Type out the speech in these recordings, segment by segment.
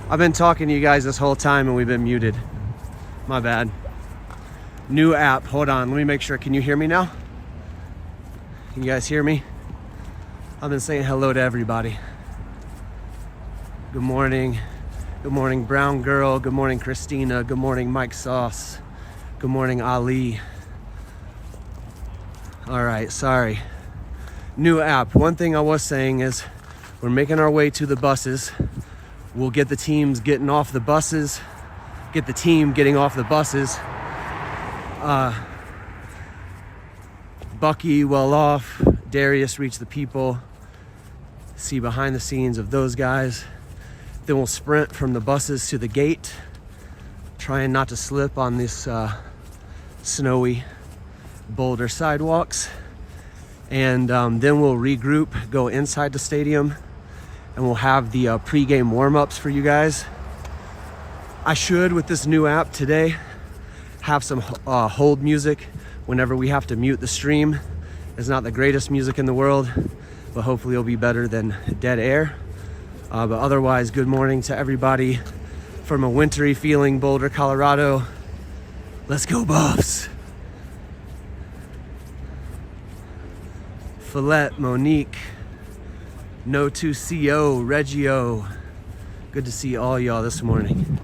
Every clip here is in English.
I've been talking to you guys this whole time and we've been muted. My bad. New app. Hold on. Let me make sure. Can you hear me now? Can you guys hear me? I've been saying hello to everybody. Good morning. Good morning, Brown Girl. Good morning, Christina. Good morning, Mike Sauce. Good morning, Ali. All right. Sorry. New app. One thing I was saying is we're making our way to the buses. We'll get the teams getting off the buses. Get the team getting off the buses. Bucky well off. Darius reach the people. See behind the scenes of those guys. Then we'll sprint from the buses to the gate. Trying not to slip on this snowy Boulder sidewalks. And then we'll regroup, go inside the stadium, and we'll have the pregame warm-ups for you guys. I should, with this new app today, have some hold music whenever we have to mute the stream. It's not the greatest music in the world, but hopefully it'll be better than dead air. But otherwise, good morning to everybody from a wintry feeling Boulder, Colorado. Let's go Buffs! Follette, Monique, No2CO, Reggio. Good to see all y'all this morning.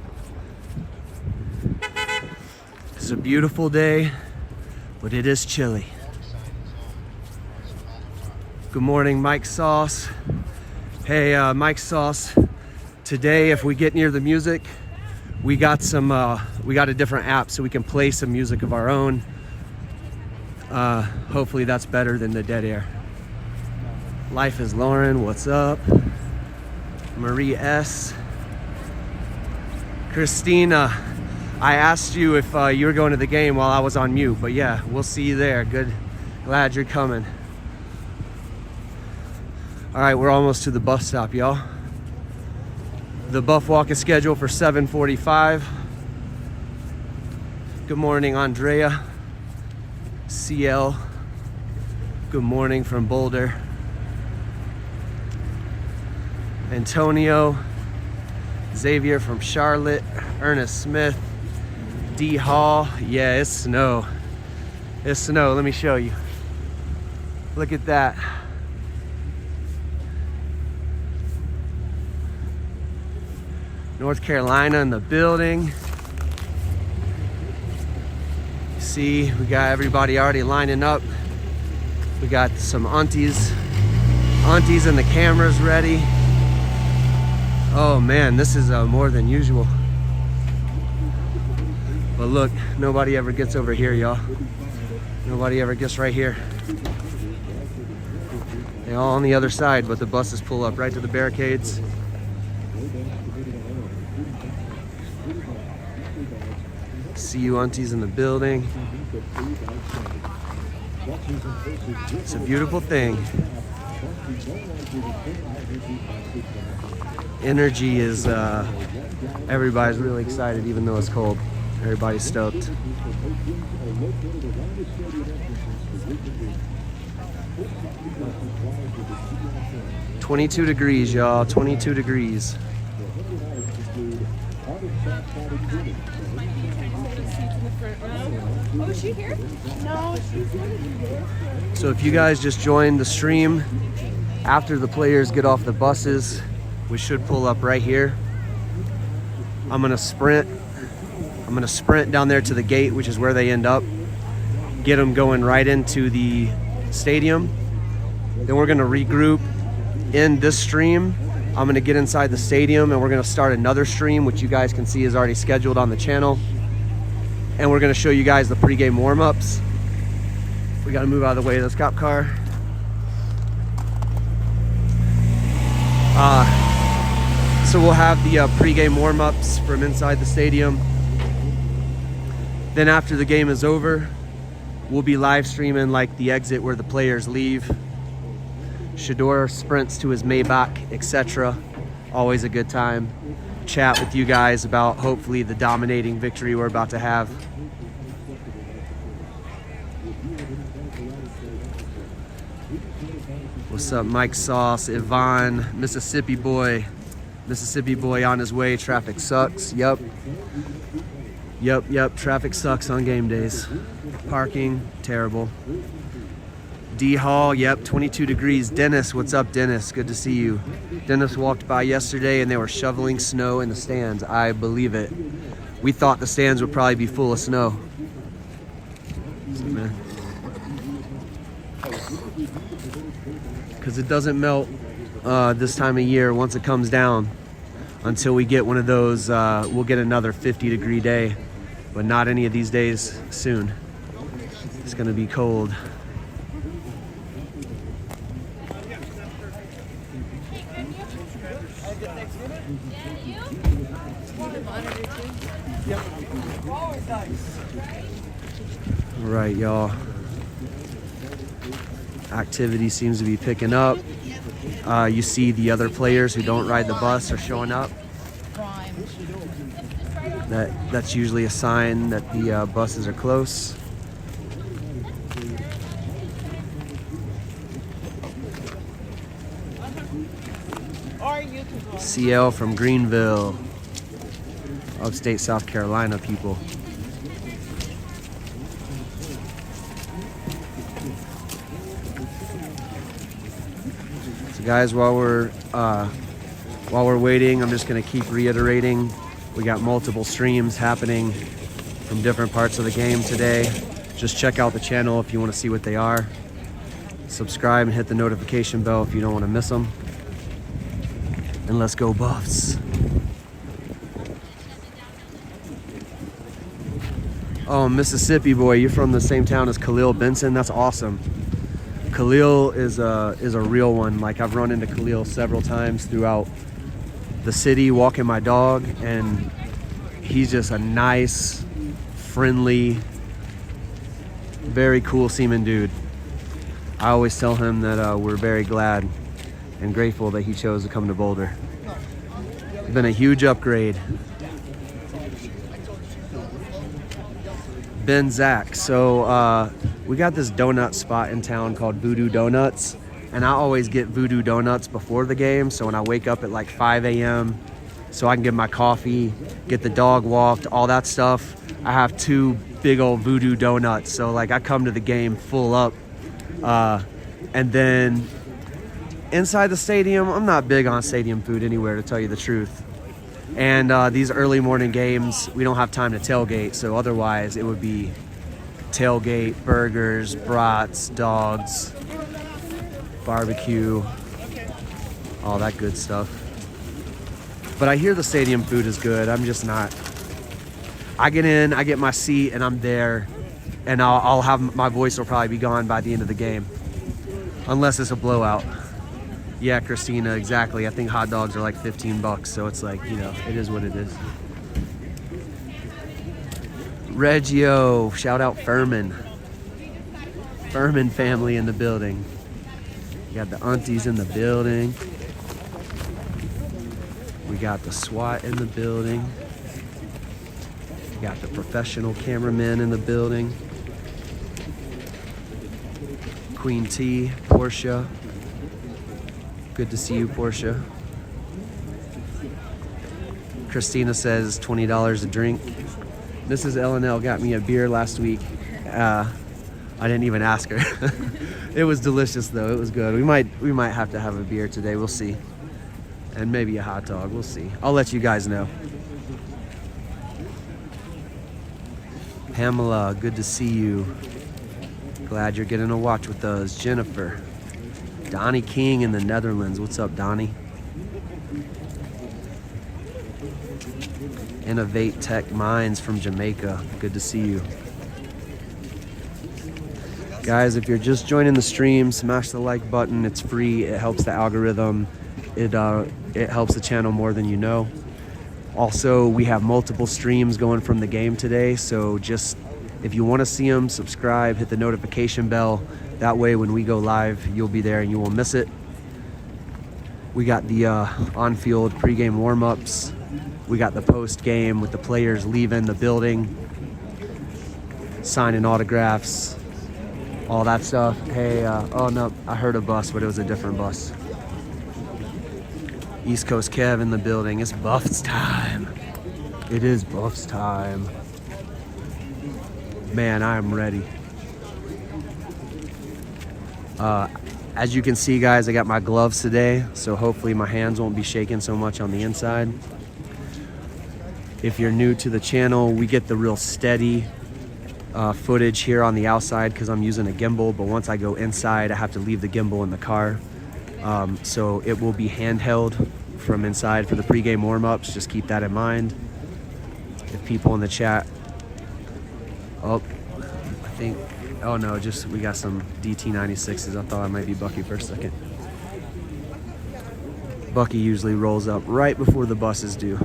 It's a beautiful day, but it is chilly. Good morning, Mike Sauce. Hey, Mike Sauce. Today, if we get near the music, we got a different app so we can play some music of our own. Hopefully that's better than the dead air. Life is Lauren, what's up? Marie S. Christina, I asked you if you were going to the game while I was on mute, but yeah, we'll see you there. Good, glad you're coming. All right, we're almost to the bus stop, y'all. The Buff Walk is scheduled for 7:45. Good morning, Andrea. CL, good morning from Boulder. Antonio, Xavier from Charlotte, Ernest Smith, D Hall. Yeah, it's snow. It's snow, let me show you. Look at that. North Carolina in the building. See, we got everybody already lining up. We got some aunties and the cameras ready. Oh man, this is more than usual. But look, nobody ever gets over here, y'all. Nobody ever gets right here. They're all on the other side, but the buses pull up right to the barricades. See you aunties in the building. It's a beautiful thing. Energy is, everybody's really excited even though it's cold. Everybody's stoked. "22 degrees, y'all, 22 degrees. Oh, is she here? No, she's here. So if you guys just joined the stream, after the players get off the buses, we should pull up right here. I'm gonna sprint down there to the gate, which is where they end up. Get them going right into the stadium. Then we're gonna regroup in this stream. I'm gonna get inside the stadium and we're gonna start another stream, which you guys can see is already scheduled on the channel. And we're gonna show you guys the pregame warm-ups. We gotta move out of the way of this cop car. So we'll have the pregame warm-ups from inside the stadium. Then after the game is over, we'll be live streaming like the exit where the players leave. Shador sprints to his Maybach, etc. Always a good time. Chat with you guys about hopefully the dominating victory we're about to have. What's up, Mike Sauce, Yvonne, Mississippi Boy, Mississippi boy on his way. Traffic sucks. Yep. Traffic sucks on game days. Parking, terrible. D Hall, yep, 22 degrees. Dennis, what's up, Dennis? Good to see you. Dennis walked by yesterday and they were shoveling snow in the stands. I believe it. We thought the stands would probably be full of snow. Because it doesn't melt this time of year once it comes down until we get one of those, we'll get another 50-degree day, but not any of these days soon. It's gonna be cold. All right, y'all. Activity seems to be picking up. You see the other players who don't ride the bus are showing up. That's usually a sign that the buses are close. CL from Greenville, upstate South Carolina people. So guys, while we're waiting, I'm just gonna keep reiterating, we got multiple streams happening from different parts of the game today. Just check out the channel if you want to see what they are. Subscribe and hit the notification bell if you don't want to miss them. And let's go Buffs. Oh, Mississippi boy, you're from the same town as Khalil Benson. That's awesome. Khalil is a real one. Like, I've run into Khalil several times throughout the city walking my dog, and he's just a nice, friendly, very cool seeming dude. I always tell him that we're very glad and grateful that he chose to come to Boulder. It's been a huge upgrade. Ben Zach. So we got this donut spot in town called Voodoo Donuts, and I always get Voodoo Donuts before the game. So when I wake up at like 5 a.m. so I can get my coffee, get the dog walked, all that stuff, I have 2 big old Voodoo Donuts. So like I come to the game full up. And then inside the stadium, I'm not big on stadium food anywhere, to tell you the truth. And these early morning games, we don't have time to tailgate, so otherwise it would be tailgate, burgers, brats, dogs, barbecue, all that good stuff. But I hear the stadium food is good. I'm just not. I get in, I get my seat, and I'm there, and I'll have, my voice will probably be gone by the end of the game, unless it's a blowout. Yeah, Christina, exactly. I think hot dogs are like $15, so it's like, you know, it is what it is. Reggio, shout out Furman. Furman family in the building. You got the aunties in the building. We got the SWAT in the building. We got the professional cameramen in the building. Queen T, Portia. Good to see you, Portia. Christina says $20 a drink. Mrs. L&L got me a beer last week. I didn't even ask her. It was delicious though. It was good. We might have to have a beer today. We'll see. And maybe a hot dog. We'll see. I'll let you guys know. Pamela, good to see you. Glad you're getting a watch with us. Jennifer. Donnie King in the Netherlands. What's up, Donnie? Innovate Tech Minds from Jamaica. Good to see you. Guys, if you're just joining the stream, smash the like button. It's free. It helps the algorithm. It helps the channel more than you know. Also, we have multiple streams going from the game today, so just, if you want to see them, subscribe, hit the notification bell. That way when we go live, you'll be there and you won't miss it. We got the on-field pregame warm-ups. We got the post-game with the players leaving the building, signing autographs, all that stuff. Hey, oh no, I heard a bus, but it was a different bus. East Coast Kev in the building. It's Buffs time. It is Buffs time. Man, I am ready. As you can see, guys, I got my gloves today, so hopefully my hands won't be shaking so much on the inside. If you're new to the channel, we get the real steady footage here on the outside because I'm using a gimbal, but once I go inside, I have to leave the gimbal in the car. So it will be handheld from inside for the pregame warm-ups. Just keep that in mind. If people in the chat, oh no, just we got some DT96s. I thought I might be Bucky for a second. Bucky usually rolls up right before the buses do.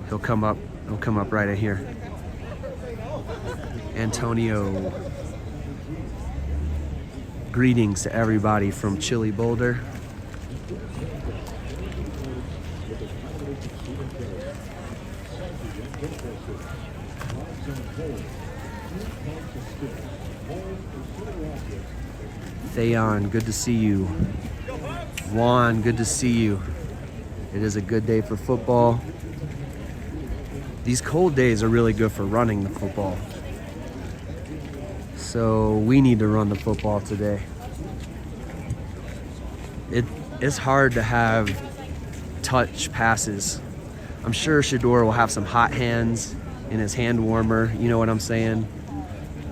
He'll come up right in here. Antonio. Greetings to everybody from chilly Boulder. Theon, good to see you. Juan, good to see you. It is a good day for football. These cold days are really good for running the football. So we need to run the football today. It's hard to have touch passes. I'm sure Shador will have some hot hands in his hand warmer. You know what I'm saying?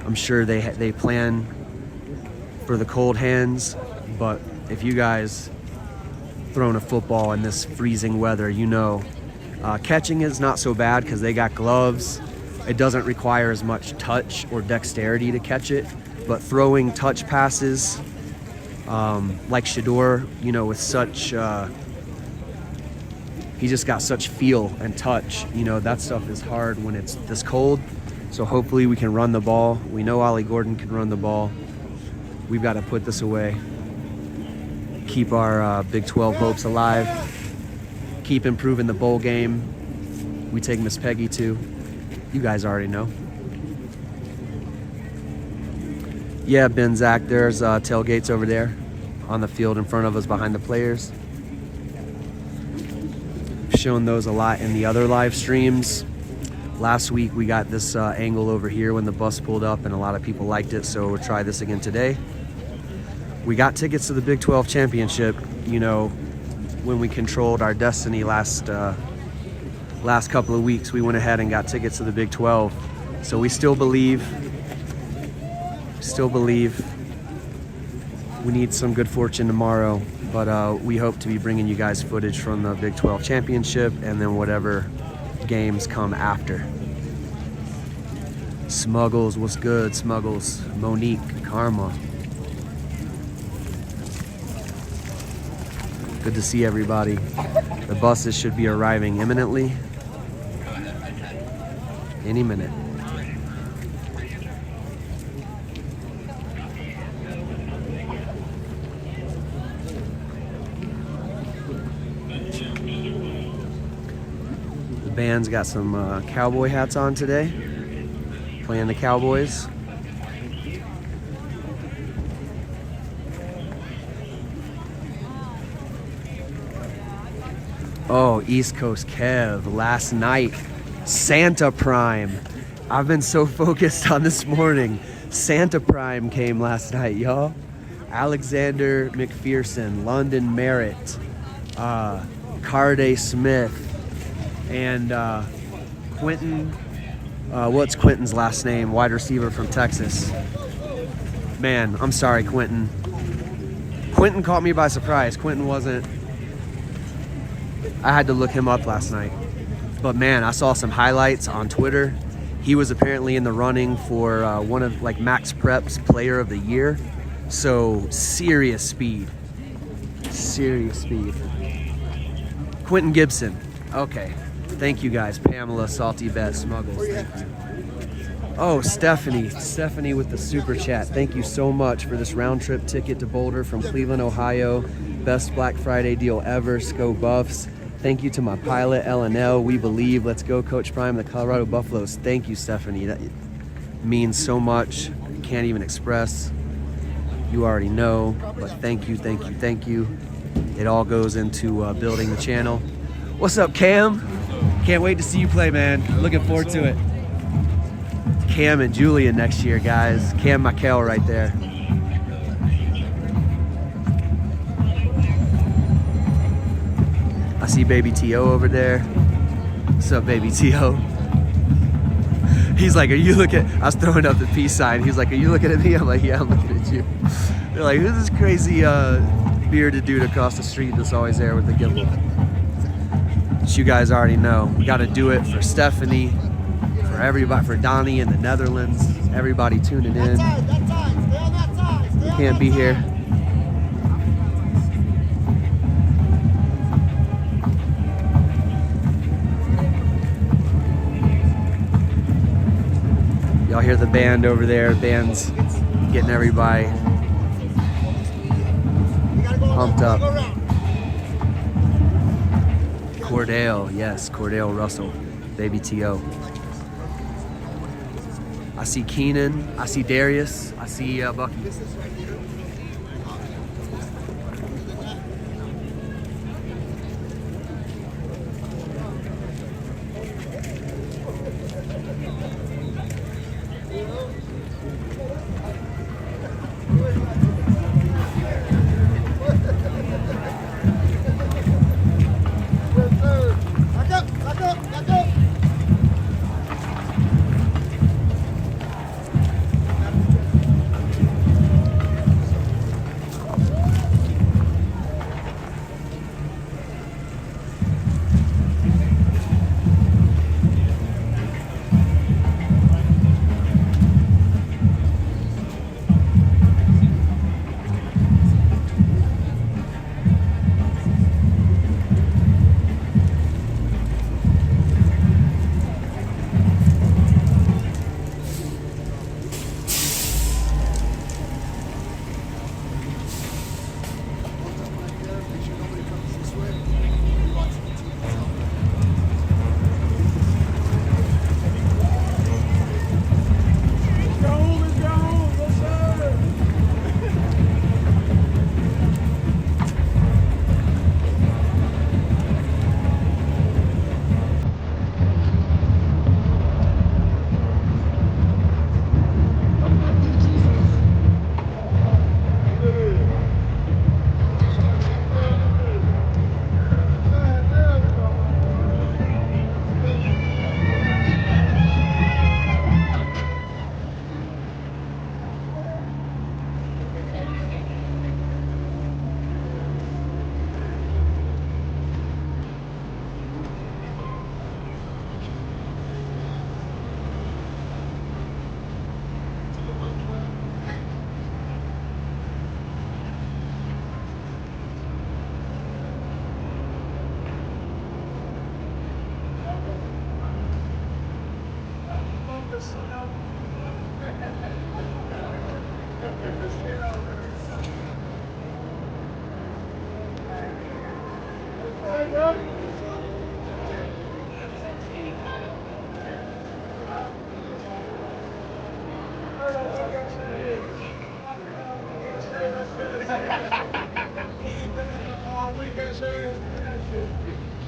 I'm sure they plan for the cold hands, but if you guys throwing a football in this freezing weather, you know, catching is not so bad because they got gloves. It doesn't require as much touch or dexterity to catch it, but throwing touch passes like Shador, you know, with such he just got such feel and touch, you know, that stuff is hard when it's this cold. So hopefully we can run the ball. We know Ollie Gordon can run the ball. We've got to put this away. Keep our Big 12 hopes alive. Keep improving the bowl game. We take Miss Peggy too. You guys already know. Yeah, Ben Zach, there's tailgates over there on the field in front of us behind the players. Shown those a lot in the other live streams. Last week we got this angle over here when the bus pulled up and a lot of people liked it, so we'll try this again today. We got tickets to the Big 12 championship, you know, when we controlled our destiny last couple of weeks. We went ahead and got tickets to the Big 12. So we still believe we need some good fortune tomorrow, but we hope to be bringing you guys footage from the Big 12 championship and then whatever games come after. Smuggles, what's good, Smuggles? Monique, Karma. Good to see everybody. The buses should be arriving imminently. Any minute. The band's got some cowboy hats on today, playing the Cowboys. Oh, East Coast Kev, last night, Santa Prime. I've been so focused on this morning. Santa Prime came last night, y'all. Alexander McPherson, London Merritt, Carday Smith, and Quentin, what's Quentin's last name? Wide receiver from Texas. Man, I'm sorry, Quentin. Quentin caught me by surprise. Quentin wasn't... I had to look him up last night. But man, I saw some highlights on Twitter. He was apparently in the running for one of like Max Prep's Player of the Year. So serious speed. Serious speed. Quentin Gibson. Okay. Thank you guys. Pamela, Salty Bet, Smuggles. Thank you. Oh, Stephanie. Stephanie with the super chat. Thank you so much for this round trip ticket to Boulder from Cleveland, Ohio. Best Black Friday deal ever. Go Buffs. Thank you to my pilot, LNL. We believe. Let's go, Coach Prime, the Colorado Buffaloes. Thank you, Stephanie. That means so much. Can't even express. You already know, but thank you, thank you, thank you. It all goes into building the channel. What's up, Cam? Can't wait to see you play, man. Looking forward to it. Cam and Julian next year, guys. Cam Michael right there. I see baby T.O. over there. What's up, baby T.O.? He's like, are you looking? I was throwing up the peace sign. He's like, are you looking at me? I'm like, yeah, I'm looking at you. They're like, who's this crazy bearded dude across the street that's always there with the gimbal? But you guys already know. We got to do it for Stephanie, for everybody, for Donnie in the Netherlands, everybody tuning in. Can't be here. Y'all hear the band over there. Band's getting everybody pumped up. Cordell, yes, Cordell Russell, baby T.O. I see Keenan, I see Darius, I see Bucky.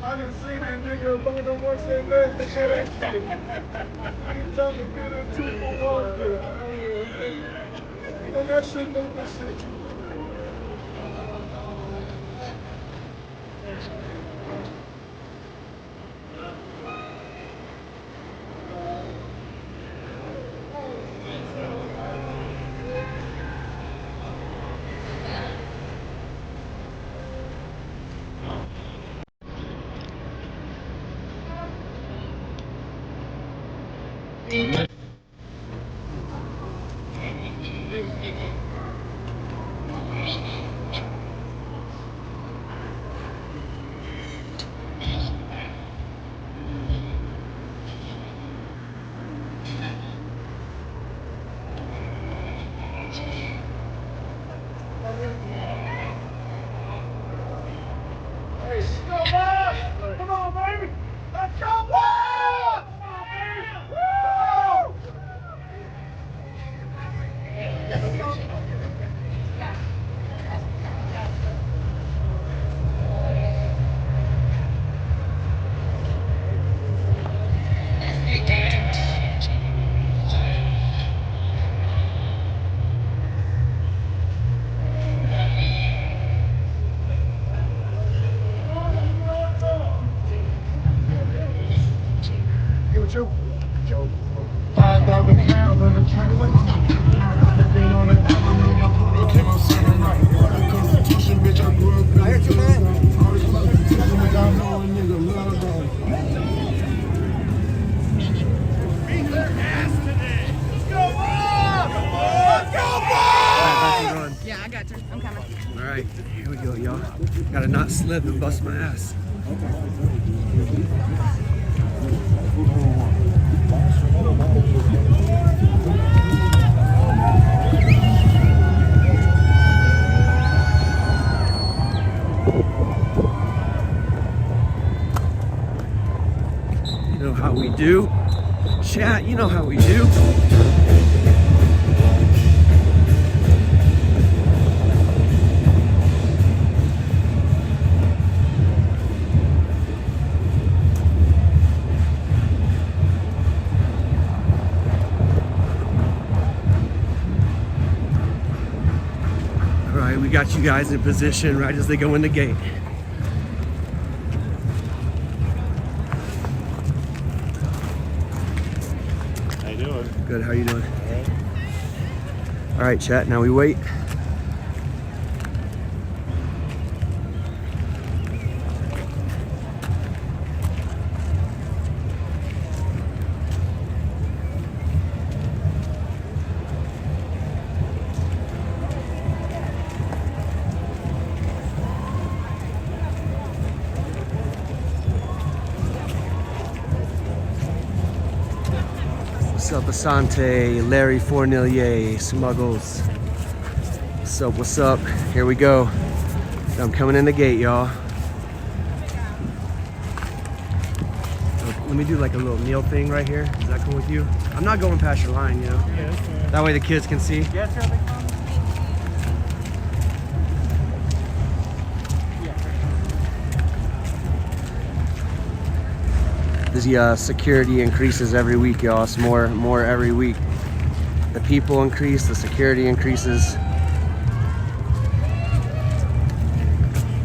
I done seen that nigga about to watch that man. He tell me get a 2 for 1 girl. And that shit make me sick. Come on, baby! Let's go, boys! Come on, baby! Woo! Yeah, I got you. I'm coming. All right, here we go, y'all. Gotta not slip and bust my ass. You know how we do. Chat, you know how we do. All right, we got you guys in position right as they go in the gate. How you doing? Good, how you doing? All right, chat, now we wait. What's up, Asante, Larry Fournillier, Smuggles. What's up? Here we go. I'm coming in the gate, y'all. Let me do like a little kneel thing right here. Is that cool with you? I'm not going past your line, you know? Yeah, that's fine. That way the kids can see. Yeah, sure, big fun. The security increases every week, y'all. It's more every week. The people increase, the security increases.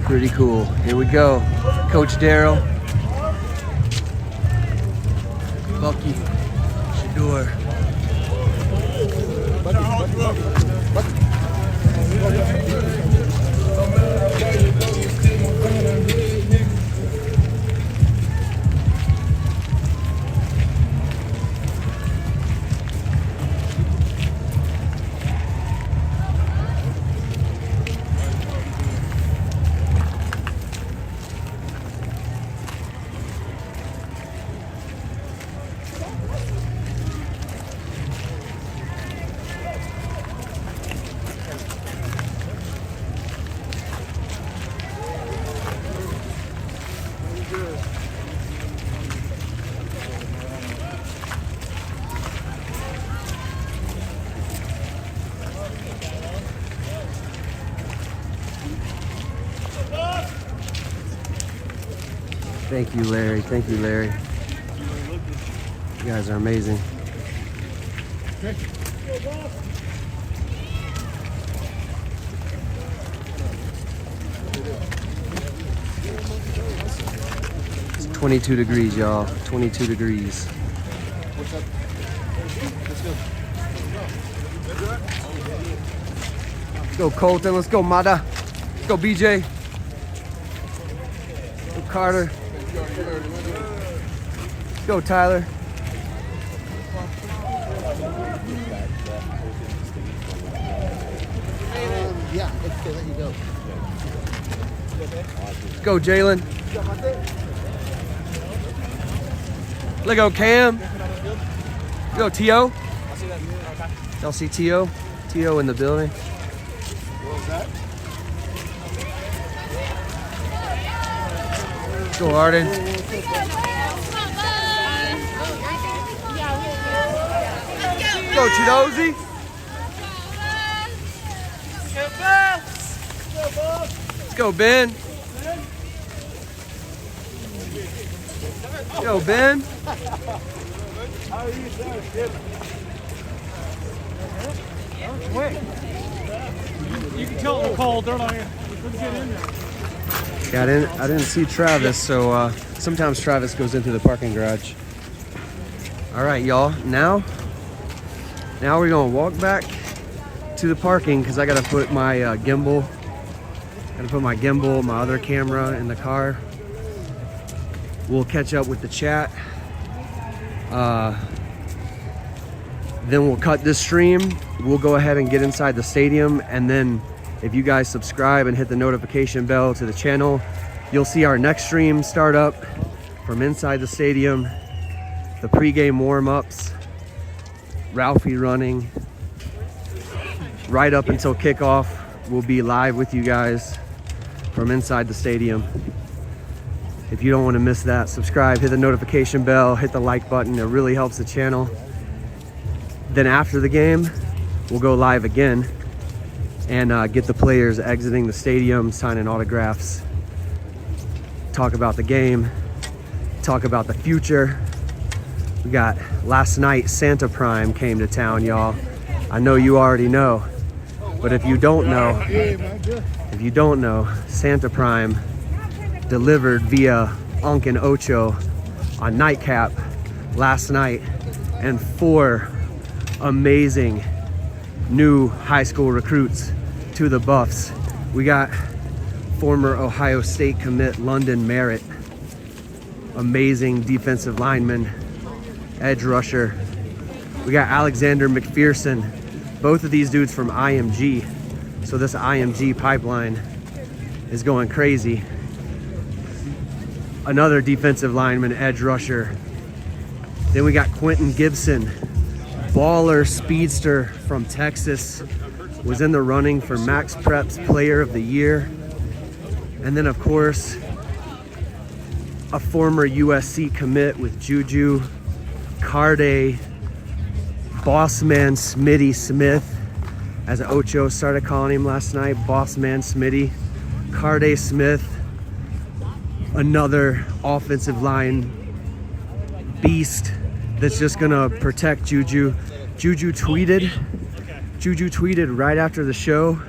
Pretty cool. Here we go. Coach Daryl. Bucky. Shador. Thank you, Larry. Thank you, Larry. You guys are amazing. It's 22 degrees, y'all. 22 degrees. Let's go, Colton. Let's go, Mada. Let's go, BJ. Let's go, Carter. Let's go, Tyler. Yeah, okay, let you go. Let's go, Jalen. Let's go, Cam. Let's go, T.O. Y'all see T.O.? T.O. in the building. Let's go, Arden. Let's go, Chidozie. Let's go, Ben. Let's go, Ben. You can tell they're cold. They're not here. We couldn't get in there. Yeah, I didn't see Travis, so sometimes Travis goes into the parking garage. All right, y'all. Now we're gonna walk back to the parking because I gotta put my gimbal. Gotta put my gimbal, my other camera in the car. We'll catch up with the chat. Then we'll cut this stream. We'll go ahead and get inside the stadium and then If you guys subscribe and hit the notification bell to the channel, you'll see our next stream start up from inside the stadium, the pregame warm-ups, Ralphie running, right up until kickoff. We'll be live with you guys from inside the stadium. If you don't want to miss that, subscribe, hit the notification bell, hit the like button. It really helps the channel. Then after the game, we'll go live again and get the players exiting the stadium, signing autographs, talk about the game, talk about the future. We got last night, Santa Prime came to town, y'all. I know you already know, but if you don't know, Santa Prime delivered via Unkin Ocho on Nightcap last night, and 4 amazing new high school recruits to the Buffs. We got former Ohio State commit London Merritt, amazing defensive lineman, edge rusher. We got Alexander McPherson, both of these dudes from IMG. So this IMG pipeline is going crazy. Another defensive lineman, edge rusher. Then we got Quentin Gibson, baller speedster from Texas, was in the running for Max Prep's Player of the Year. And then of course, a former USC commit with Juju, Carday, Bossman Smitty Smith, as Ocho started calling him last night, Bossman Smitty. Carday Smith, another offensive line beast that's just gonna protect Juju. Juju tweeted right after the show,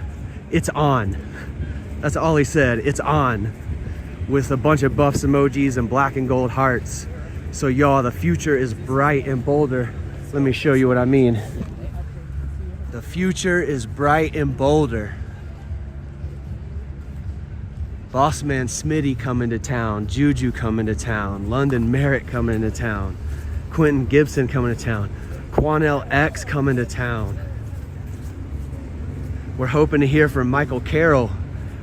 "It's on." That's all he said, "It's on," with a bunch of Buffs emojis and black and gold hearts. So y'all, the future is bright in Boulder. Let me show you what I mean. The future is bright in Boulder. Bossman Smitty coming to town, Juju coming to town, London Merritt coming into town, Quentin Gibson coming to town, Quanell X coming to town. We're hoping to hear from Michael Carroll,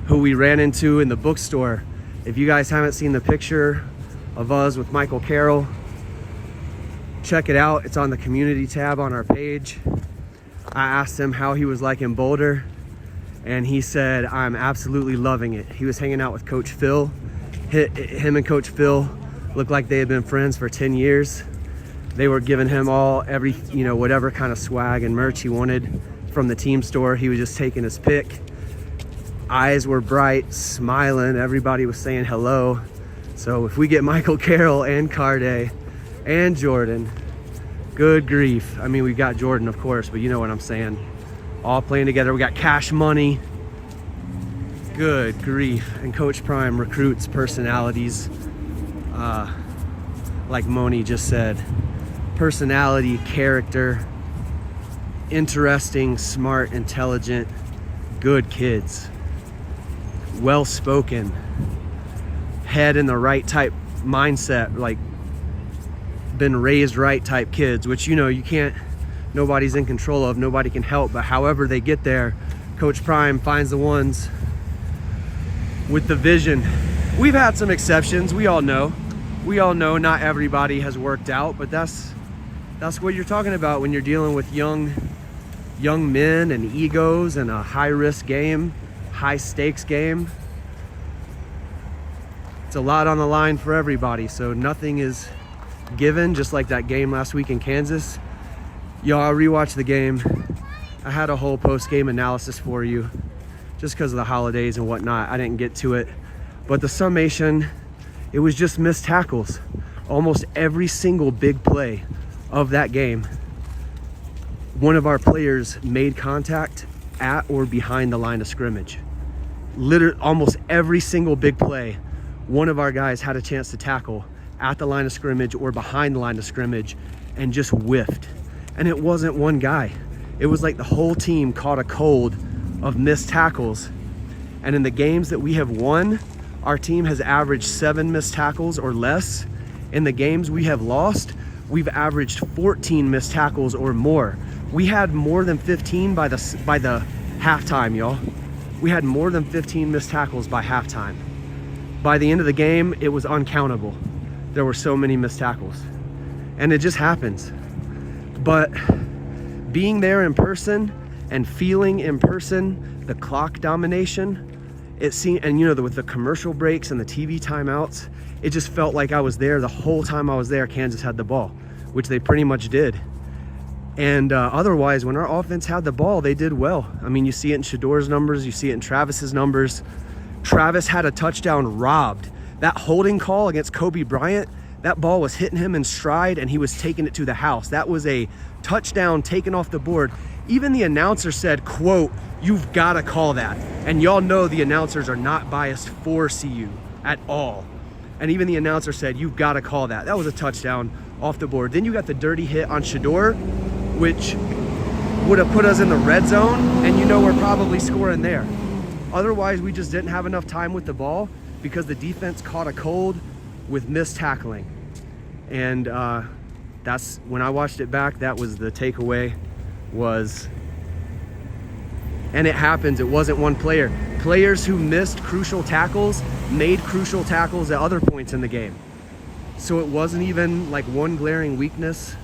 who we ran into in the bookstore. If you guys haven't seen the picture of us with Michael Carroll, check it out. It's on the community tab on our page. I asked him how he was like in Boulder, and he said, "I'm absolutely loving it." He was hanging out with Coach Phil. Him and Coach Phil looked like they had been friends for 10 years. They were giving him whatever kind of swag and merch he wanted from the team store. He was just taking his pick. Eyes were bright, smiling. Everybody was saying hello. So if we get Michael Carroll and Carday and Jordan, good grief. I mean, we got Jordan, of course, but you know what I'm saying. All playing together. We got Cash Money. Good grief. And Coach Prime recruits personalities. Like Moni just said, personality, character, interesting, smart, intelligent, good kids. Well-spoken, head in the right type mindset, like been raised right type kids, which you can't, nobody's in control of, nobody can help, but however they get there, Coach Prime finds the ones with the vision. We've had some exceptions, we all know not everybody has worked out, but that's what you're talking about when you're dealing with young men and egos and a high-risk game, high-stakes game. It's a lot on the line for everybody, so nothing is given, just like that game last week in Kansas. Y'all, I rewatched the game. I had a whole post-game analysis for you, just because of the holidays and whatnot. I didn't get to it, but the summation, it was just missed tackles. Almost every single big play of that game, one of our players made contact at or behind the line of scrimmage. Literally, almost every single big play, one of our guys had a chance to tackle at the line of scrimmage or behind the line of scrimmage and just whiffed. And it wasn't one guy. It was like the whole team caught a cold of missed tackles. And in the games that we have won, our team has averaged 7 missed tackles or less. In the games we have lost, we've averaged 14 missed tackles or more. We had more than 15 by the halftime, y'all. We had more than 15 missed tackles by halftime. By the end of the game, it was uncountable. There were so many missed tackles. And it just happens. But being there in person and feeling in person the clock domination, it seemed, and you know, with the commercial breaks and the TV timeouts, it just felt like I was there the whole time I was there. Kansas had the ball, which they pretty much did. And otherwise, when our offense had the ball, they did well. I mean, you see it in Shador's numbers, you see it in Travis's numbers. Travis had a touchdown robbed. That holding call against Kobe Bryant, that ball was hitting him in stride and he was taking it to the house. That was a touchdown taken off the board. Even the announcer said, quote, "You've got to call that." And y'all know the announcers are not biased for CU at all. And even the announcer said, "You've got to call that." That was a touchdown off the board. Then you got the dirty hit on Shador, which would have put us in the red zone, and you know we're probably scoring there. Otherwise, we just didn't have enough time with the ball because the defense caught a cold with missed tackling. And that's when I watched it back, that was the takeaway was, and it happens, it wasn't one player. Players who missed crucial tackles made crucial tackles at other points in the game. So it wasn't even like one glaring weakness.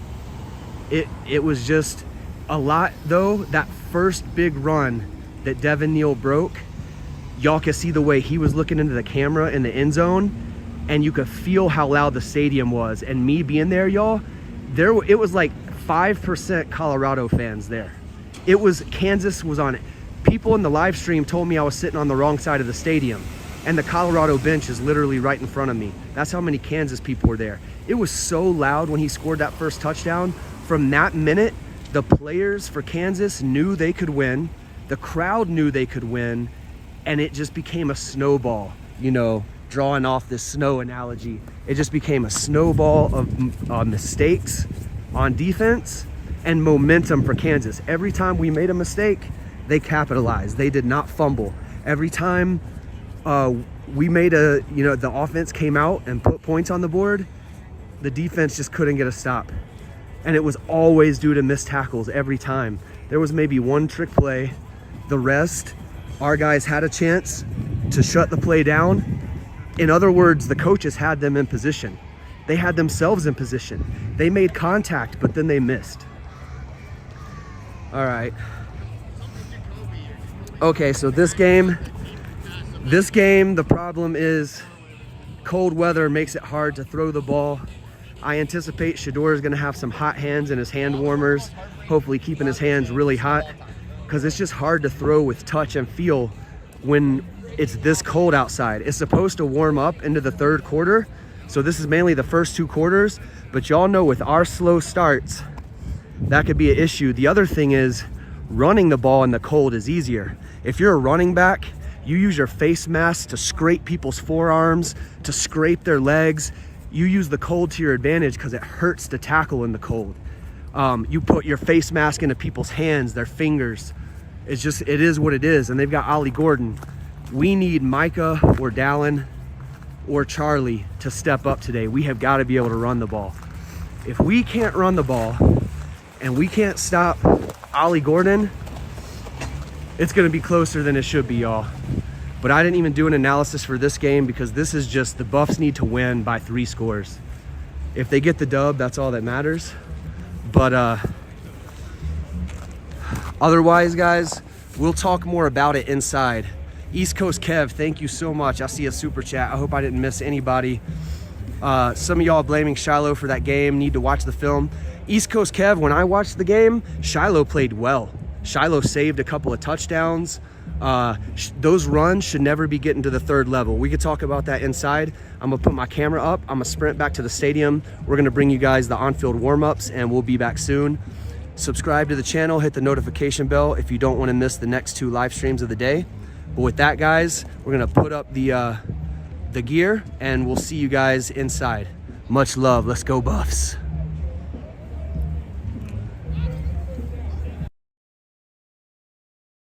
It was just a lot, though. That first big run that Devin Neal broke, y'all could see the way he was looking into the camera in the end zone, and you could feel how loud the stadium was. And me being there, y'all, it was like 5% Colorado fans there. It was, Kansas was on it. People in the live stream told me I was sitting on the wrong side of the stadium, and the Colorado bench is literally right in front of me. That's how many Kansas people were there. It was so loud when he scored that first touchdown. From that minute, the players for Kansas knew they could win. The crowd knew they could win, and it just became a snowball, you know, drawing off this snow analogy. It just became a snowball of mistakes on defense and momentum for Kansas. Every time we made a mistake, they capitalized. They did not fumble. Every time we made the offense came out and put points on the board, the defense just couldn't get a stop. And it was always due to missed tackles every time. There was maybe one trick play. The rest, our guys had a chance to shut the play down. In other words, the coaches had them in position. They had themselves in position. They made contact, but then they missed. All right. Okay, so this game, the problem is cold weather makes it hard to throw the ball. I anticipate Shador is going to have some hot hands in his hand warmers, hopefully keeping his hands really hot, because it's just hard to throw with touch and feel when it's this cold outside. It's supposed to warm up into the third quarter, so this is mainly the first two quarters, but y'all know with our slow starts, that could be an issue. The other thing is running the ball in the cold is easier. If you're a running back, you use your face mask to scrape people's forearms, to scrape their legs. You use the cold to your advantage because it hurts to tackle in the cold. You put your face mask into people's hands, their fingers. It is what it is. And they've got Ollie Gordon. We need Micah or Dallin or Charlie to step up today. We have got to be able to run the ball. If we can't run the ball and we can't stop Ollie Gordon, it's going to be closer than it should be, y'all. But I didn't even do an analysis for this game because this is just the Buffs need to win by 3 scores. If they get the dub, that's all that matters. But otherwise, guys, we'll talk more about it inside. East Coast Kev, thank you so much. I see a super chat. I hope I didn't miss anybody. Some of y'all blaming Shiloh for that game. Need to watch the film. East Coast Kev, when I watched the game, Shiloh played well. Shiloh saved a couple of touchdowns. Those runs should never be getting to the third level. We could talk about that inside. I'm gonna put my camera up. I'm gonna sprint back to the stadium. We're gonna bring you guys the on-field warm-ups, and we'll be back soon. Subscribe to the channel, hit the notification bell if you don't want to miss the next 2 live streams of the day. But with that, guys, we're gonna put up the gear, and we'll see you guys inside. Much love. Let's go Buffs.